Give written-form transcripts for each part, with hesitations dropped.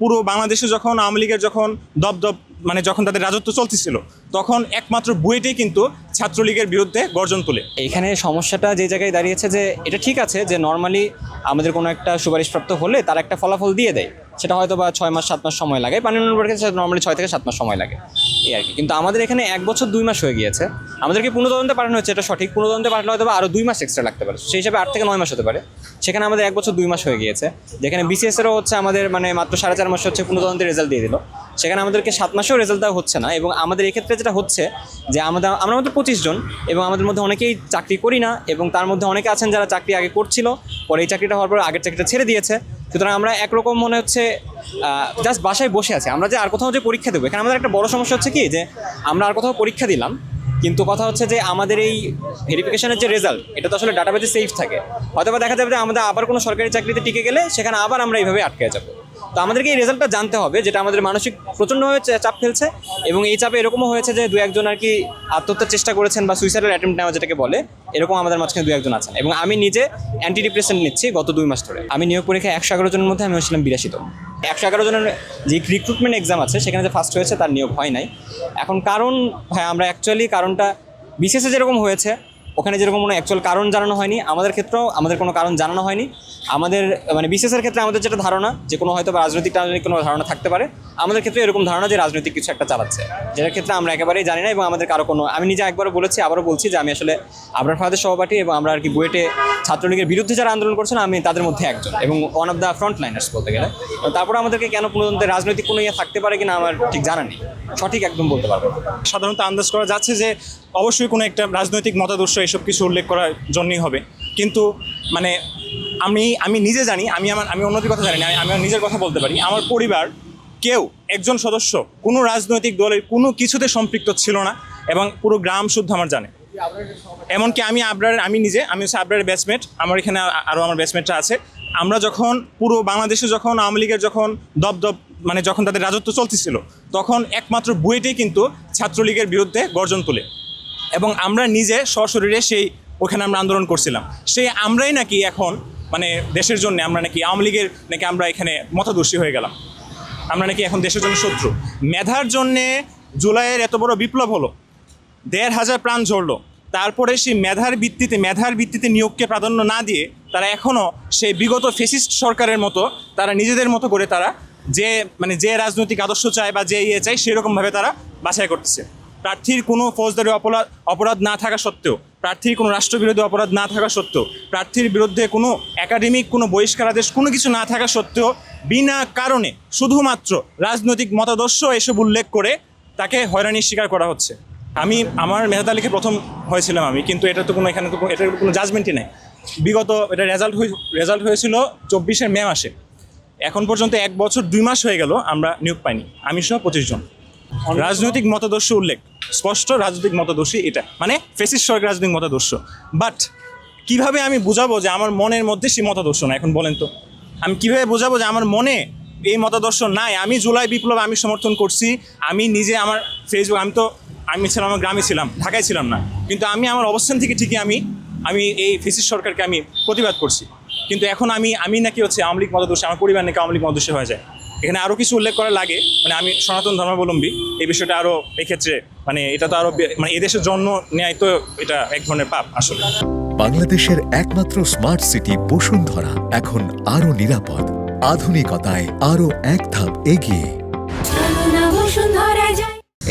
পুরো বাংলাদেশে যখন আওয়ামী লীগের যখন দপদপ মানে যখন তাদের রাজত্ব চলতেছিল তখন একমাত্র বুয়েটেই কিন্তু ছাত্রলীগের বিরুদ্ধে গর্জন তোলে। এইখানে সমস্যাটা যে জায়গায় দাঁড়িয়েছে যে এটা ঠিক আছে যে নর্মালি আমাদের কোনো একটা সুপারিশপ্রাপ্ত হলে তার একটা ফলাফল দিয়ে দেয়, সেটা হয়তো বা 6 মাস 7 মাস সময় লাগে, পানি উন্নয়ন বোর্ডের ক্ষেত্রে নর্মালি 6 থেকে 7 মাস সময় লাগে এই আর কি। কিন্তু আমাদের এখানে 1 বছর 2 মাস হয়ে গিয়েছে, আমাদেরকে পুনঃতদন্তে পাঠানো হচ্ছে, এটা সঠিক, পুনঃতদন্তে পাঠানো হয়তো বা আরও 2 মাস এক্সট্রা লাগতে পারে, সেই হিসাবে 8 থেকে 9 মাস হতে পারে। সেখানে আমাদের 1 বছর 2 মাস হয়ে গিয়েছে, যেখানে বিসিএসেরও হচ্ছে আমাদের মানে মাত্র 4.5 মাস হচ্ছে পুনঃতদন্তের রেজাল্ট দিয়ে দিল, সেখানে আমাদেরকে 7 মাসেও রেজাল্ট দেওয়া হচ্ছে না। এবং আমাদের এক্ষেত্রে যেটা হচ্ছে যে আমরা মাত্র 25 জন, এবং আমাদের মধ্যে অনেকেই চাকরি করি না, এবং তার মধ্যে অনেকে আছেন যারা চাকরি আগে করছিল, পরে এই চাকরিটা হওয়ার পর আগের চাকরিটা ছেড়ে দিয়েছে। সুতরাং আমরা একরকম মনে হচ্ছে জাস্ট বাসায় বসে আছি, আমরা যে আর কোথাও যে পরীক্ষা দেবো। এখানে আমাদের একটা বড় সমস্যা হচ্ছে কি যে আমরা আর কোথাও পরীক্ষা দিলাম, কিন্তু কথা হচ্ছে যে আমাদের এই ভেরিফিকেশনের যে রেজাল্ট এটা তো আসলে ডাটাবেজে সেভ থাকে, হয়তো বা দেখা যাবে যে আমাদের আবার কোনো সরকারি চাকরিতে টিকে গেলে সেখানে আবার আমরা এইভাবে আটকে যাবো। তো আমাদেরকে এই রেজাল্টটা জানতে হবে, যেটা আমাদের মানসিক প্রচণ্ডভাবে চাপ ফেলছে। এবং এই চাপে এরকমও হয়েছে যে 2-1 জন আর কি আত্মহত্যার চেষ্টা করেছেন বা সুইসাইডাল অ্যাটেম্প্ট নেওয়া যেটাকে বলে, এরকম আমাদের মাঝখানে 2-1 জন আছেন। এবং আমি নিজে অ্যান্টি ডিপ্রেসেন্ট নিচ্ছি গত 2 মাস ধরে। আমি নিয়োগ পরীক্ষায় 111 জনের মধ্যে আমি হয়েছিলাম 82তম। 111 জনের যে রিক্রুটমেন্ট এক্সাম আছে সেখানে যে ফার্স্ট হয়েছে তার নিয়োগ হয় নাই। এখন কারণ হ্যাঁ, আমরা অ্যাকচুয়ালি কারণটা বিশেষে যেরকম হয়েছে ওখানে যেরকম কোনো অ্যাকচুয়াল কারণ জানানো হয়নি, আমাদের ক্ষেত্রেও আমাদের কোনো কারণ জানানো হয়নি। আমাদের মানে বিশেষের ক্ষেত্রে আমাদের যেটা ধারণা যে কোনো হয়তো বা রাজনৈতিক কোনো ধারণা থাকতে পারে, আমাদের ক্ষেত্রে এরকম ধারণা যে রাজনৈতিক কিছু একটা চালাচ্ছে, যেটার ক্ষেত্রে আমরা একেবারেই জানি না। এবং আমাদের কারো কোনো, আমি নিজে একবারও বলেছি, আবারও বলছি যে আমি আসলে আবরার ফাহাদের সহপাঠী, এবং আমরা আর কি বুয়েটে ছাত্রলীগের বিরুদ্ধে যারা আন্দোলন করছেন আমি তাদের মধ্যে একজন, এবং one of the front liners বলতে গেলে। তারপরে আমাদেরকে কেন পুনঃতদন্তে রাজনৈতিক কোনো ইয়ে থাকতে পারে কিনা আমার ঠিক জানা নেই, সঠিক একদম বলতে পারবো। সাধারণত আন্দাজ করা যাচ্ছে যে অবশ্যই কোনো একটা রাজনৈতিক মতাদর্শ এসব কিছু উল্লেখ করার জন্যই হবে, কিন্তু মানে আমি নিজে জানি, আমি অন্যদের কথা জানি না, আমি আমার নিজের কথা বলতে পারি। আমার পরিবার কেউ একজন সদস্য কোনো রাজনৈতিক দলের কোনো কিছুতে সম্পৃক্ত ছিল না, এবং পুরো গ্রাম শুদ্ধ আমার জানে। এমনকি আমি হচ্ছে আবরারের ব্যাচমেট, আমার এখানে আরও আমার ব্যাচমেটরা আছে। আমরা যখন পুরো বাংলাদেশে যখন আওয়ামী লীগের যখন দপদপ মানে যখন তাদের রাজত্ব চলতেছিল তখন একমাত্র বুয়েটেই কিন্তু ছাত্রলীগের বিরুদ্ধে গর্জন তোলে, এবং আমরা নিজে সশরীরে ওখানে আমরা আন্দোলন করছিলাম। সেই আমরাই নাকি এখন মানে দেশের জন্য আমরা নাকি আওয়ামী লীগের নাকি আমরা এখানে মতাদর্শী হয়ে গেলাম, আমরা নাকি এখন দেশের জন্য শত্রু। মেধার জন্যে জুলাইয়ের এত বড় বিপ্লব হলো, 1,500 প্রাণ ঝরলো, তারপরে সেই মেধার ভিত্তিতে নিয়োগকে প্রাধান্য না দিয়ে তারা এখনও সেই বিগত ফেসিস্ট সরকারের মতো তারা নিজেদের মতো করে তারা যে রাজনৈতিক আদর্শ চায় বা যে ইয়ে চায় সেরকমভাবে তারা বাছাই করতেছে। প্রার্থীর কোনো ফৌজদারি অপরাধ না থাকা সত্ত্বেও, প্রার্থীর কোনো রাষ্ট্রবিরোধী অপরাধ না থাকা সত্ত্বেও, প্রার্থীর বিরুদ্ধে কোনো একাডেমিক কোনো বহিষ্কারাদেশ কোনো কিছু না থাকা সত্ত্বেও বিনা কারণে শুধুমাত্র রাজনৈতিক মতাদর্শ এসব উল্লেখ করে তাকে হয়রানির শিকার করা হচ্ছে। আমার মেধা তালিকায় প্রথম হয়েছিলাম আমি, কিন্তু এটার কোনো জাজমেন্টই নেই। বিগত এটা রেজাল্ট হয়েছিল 24 মে মাসে, এখন পর্যন্ত 1 বছর 2 মাস হয়ে গেল আমরা নিয়োগ পাইনি, আমি সহ 25 জন। রাজনৈতিক মতাদর্শ উল্লেখ স্পষ্ট, রাজনৈতিক মতাদর্শী এটা মানে ফেসিস্ট সরকার রাজনৈতিক মতাদর্শ। বাট কিভাবে আমি বোঝাবো যে আমার মনের মধ্যে সেই মতাদর্শ না? এখন বলেন তো, আমি কিভাবে বোঝাবো যে আমার মনে এই মতাদর্শ নাই? আমি জুলাই বিপ্লব আমি সমর্থন করছি, আমি নিজে আমার ফেসবুক, আমি ছিলাম আমার গ্রামে ছিলাম, ঢাকায় ছিলাম না, কিন্তু আমি আমার অবস্থান থেকে ঠিকই আমি এই ফেসিস্ট সরকারকে আমি প্রতিবাদ করছি। কিন্তু এখন আমি নাকি হচ্ছে আওয়ামী লীগ মতাদর্শী, আমার পরিবার নাকি আওয়ামী লীগ মতাদর্শী হয়ে যায়। এখানে আরও কিছু উল্লেখ করা লাগে, মানে আমি সনাতন ধর্মাবলম্বী, এই বিষয়টা আরও এক্ষেত্রে মানে এটা তো আরও মানে এদেশের জন্ম নেয় তো এটা এক ধরনের পাপ আসলে। বাংলাদেশের একমাত্র স্মার্ট সিটি বসুন্ধরা এখন আরো নিরাপদ, আধুনিকতায় আরো এক ধাপ এগিয়ে।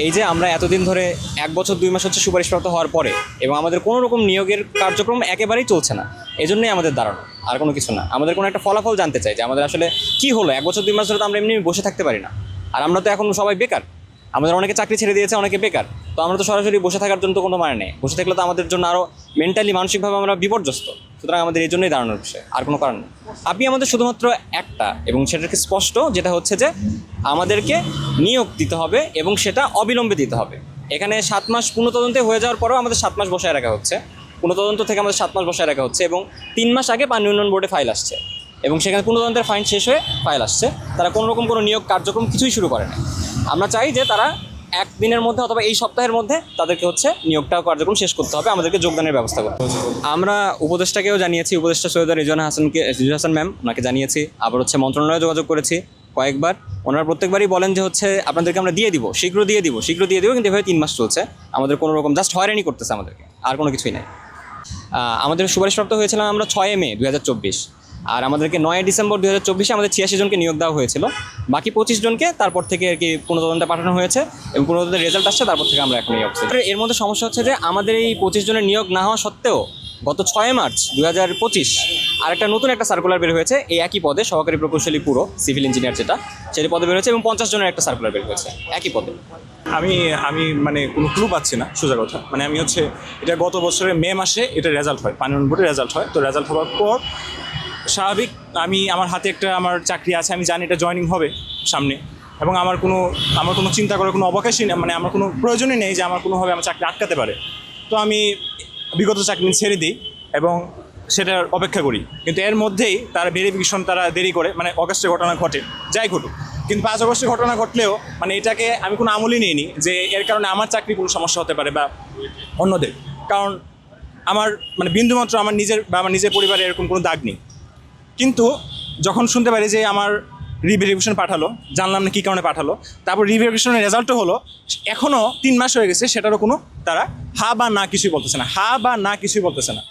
এই যে আমরা এতদিন ধরে 1 বছর 2 মাস হচ্ছে সুপারিশপ্রাপ্ত হওয়ার পরে, এবং আমাদের কোনো রকম নিয়োগের কার্যক্রম একেবারেই চলছে না, এই জন্যই আমাদের দাঁড়ানো, আর কোনো কিছু না। আমাদের কোনো একটা ফলাফল জানতে চাই যে আমাদের আসলে কী হলো। 1 বছর 2 মাস ধরে তো আমরা এমনি বসে থাকতে পারি না, আর আমরা তো এখন সবাই বেকার, আমাদের অনেকে চাকরি ছেড়ে দিয়েছে, অনেকে বেকার। তো আমরা তো সরাসরি বসে থাকার জন্য তো কোনো মানে নেই, বসে থাকলে তো আমাদের জন্য আরও মেন্টালি মানসিকভাবে আমরা বিপর্যস্ত। সুতরাং আমাদের এই জন্যই দাঁড়ানোর বিষয়, আর কোনো কারণ নেই। আপনি আমাদের শুধুমাত্র একটা, এবং সেটাকে স্পষ্ট, যেটা হচ্ছে যে আমাদেরকে নিয়োগ দিতে হবে, এবং সেটা অবিলম্বে দিতে হবে। এখানে 7 মাস পুনঃতদন্তে হয়ে যাওয়ার পরেও আমাদের 7 মাস বসায় রাখা হচ্ছে, পুনঃতদন্ত থেকে আমাদের 7 মাস বসায় রাখা হচ্ছে, এবং 3 মাস আগে পানি উন্নয়ন বোর্ডে ফাইল আসছে, এবং সেখানে পুনঃতদন্তের ফাইল শেষ হয়ে ফাইল আসছে। তারা কোনো রকম কোনো নিয়োগ কার্যক্রম কিছুই শুরু করে না। আমরা চাই যে তারা 1 দিনের মধ্যে অথবা এই সপ্তাহের মধ্যে তাদেরকে হচ্ছে নিয়োগটা কার্যক্রম শেষ করতে হবে, আমাদেরকে যোগদানের ব্যবস্থা করতে হবে। আমরা উপদেষ্টাকেও জানিয়েছি, উপদেষ্টা সৈয়দ রিজওয়ানা হাসান ম্যাম ওনাকে জানিয়েছি, আবার হচ্ছে মন্ত্রণালয়ে যোগাযোগ করেছি, কয়েকবার। ওনারা প্রত্যেকবারই বলেন যে হচ্ছে আপনাদেরকে আমরা দিয়ে দিব, শীঘ্র দিয়ে দিব, কিন্তু এভাবে 3 মাস চলছে, আমাদের কোনো রকম জাস্ট হয়রানি করতেছে আমাদেরকে, আর কোনো কিছুই নাই। আমাদের সুপারিশপ্রাপ্ত হয়েছিলাম আমরা 6 মে 2024, আর আমাদেরকে 9 ডিসেম্বর 2024 আমাদের 86 জনকে নিয়োগ দেওয়া হয়েছিল। বাকি 25 জনকে তারপর থেকে আর কি পুনঃতদন্তে পাঠানো হয়েছে এবং পুনঃতদন্তের রেজাল্ট আসছে, তারপর থেকে আমরা এখন এই অবস্থায়। এর মধ্যে সমস্যা হচ্ছে যে আমাদের এই 25 জনের নিয়োগ না হওয়া সত্ত্বেও গত 6 মার্চ 2025 আরেকটা নতুন একটা সার্কুলার বের হয়েছে এই একই পদে, সহকারী প্রকৌশলী পুরো সিভিল ইঞ্জিনিয়ার, যেটা সেই পদে বের হয়েছে, এবং 50 জনের একটা সার্কুলার বের হয়েছে একই পদে। আমি মানে কোনো ক্লু পাচ্ছি না সোজা কথা। মানে আমি হচ্ছে এটা গত বছরের মে মাসে এটা রেজাল্ট হয়, পানি উন্নয়ন বোর্ডের রেজাল্ট হয়। তো রেজাল্ট হওয়ার পর স্বাভাবিক আমার হাতে আমার চাকরি আছে, আমি জানি এটা জয়েনিং হবে সামনে, এবং আমার কোনো চিন্তা করার কোনো অবকাশই না, মানে আমার কোনো প্রয়োজনই নেই যে আমার কোনোভাবে আমার চাকরি আটকাতে পারে। তো আমি বিগত চাকরি ছেড়ে দিই এবং সেটার অপেক্ষা করি। কিন্তু এর মধ্যেই তারা ভেরিফিকেশন তারা দেরি করে, মানে অগস্টের ঘটনা ঘটে, যাই ঘটুক। কিন্তু 5 আগস্টের ঘটনা ঘটলেও মানে এটাকে আমি কোনো আমলই নিইনি যে এর কারণে আমার চাকরি কোনো সমস্যা হতে পারে বা অন্যদের। কারণ আমার মানে বিন্দুমাত্র আমার নিজের পরিবারে এরকম কোনো দাগ নেই। কিন্তু যখন শুনতে পারি যে আমার রিভেরিফিকেশন পাঠালো, জানলাম না কী কারণে পাঠালো, তারপর রিভেরিফিকেশনের রেজাল্টও হলো, এখনও 3 মাস হয়ে গেছে, সেটারও কোনো তারা হা বা না কিছুই বলতেছে না।